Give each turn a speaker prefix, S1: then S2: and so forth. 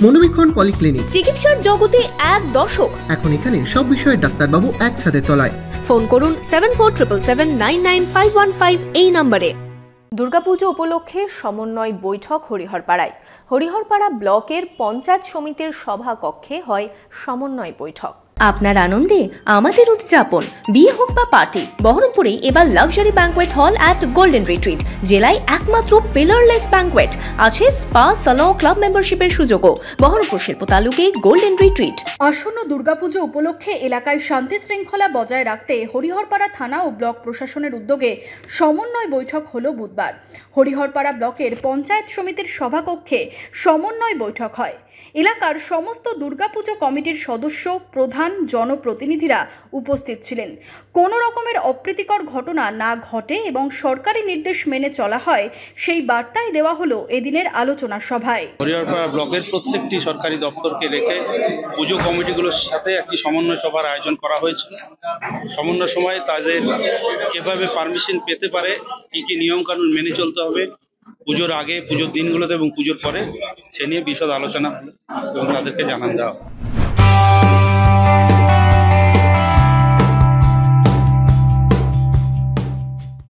S1: মনোবীক্ষণ polyclinic,
S2: চিকিৎসার জগতে এক দশক।
S1: এখন এখানে সব বিষয়ে ডাক্তারবাবু এক ছাদের তলায়।
S2: ফোন করুন 7477799515 এই নম্বরে। দুর্গাপুজো উপলক্ষে সমন্বয় বৈঠক হরিহরপাড়ায়। হরিহরপাড়া ব্লকের পঞ্চায়েত সমিতির সভাকক্ষে হয় সমন্বয় বৈঠক। আপনার আনন্দে আমাদের উদযাপন। বিয়ে হোক বা পার্টি, বহরমপুরে এবার luxury banquet hall at golden retreat. জেলায় একমাত্র পিলারলেস ব্যাঙ্কোয়েট, আছে স্পা, সালন, ক্লাব মেম্বারশিপের সুযোগও। বহরমপুর শিল্প তালুকে গোল্ডেন রিট্রিট।
S3: আসন্ন দুর্গাপুজো উপলক্ষে এলাকায় শান্তি শৃঙ্খলা বজায় রাখতে হরিহরপাড়া থানা ও ব্লক প্রশাসনের উদ্যোগে সমন্বয় বৈঠক হলো বুধবার। হরিহরপাড়া ব্লকের পঞ্চায়েত সমিতির সভাকক্ষে সমন্বয় বৈঠক হয়। এলাকার সমস্ত দুর্গাপুজো কমিটির সদস্য, প্রধান, জনপ্রতিনিধিরা উপস্থিত ছিলেন। কোনো রকমের অপ্রীতিকর ঘটনা না ঘটে এবং সরকারি নির্দেশ মেনে চলা হয়, সেই বার্তাই দেওয়া হলো এদিনের আলোচনা সভায়।
S4: হরিহরপাড়া ব্লকের প্রত্যেকটি সরকারি দপ্তরকে রেখে পুজো কমিটিগুলোর সাথে একটি সমন্বয় সভার আয়োজন করা হয়েছে। সমন্বয় সময় তাদের কিভাবে পারমিশন পেতে পারে, কি কি নিয়ম কানুন মেনে চলতে হবে পুজোর আগে, পুজোর দিনগুলোতে এবং পুজোর পরে, সে নিয়ে বিশদ আলোচনা এবং তাদেরকে জানান দেওয়া।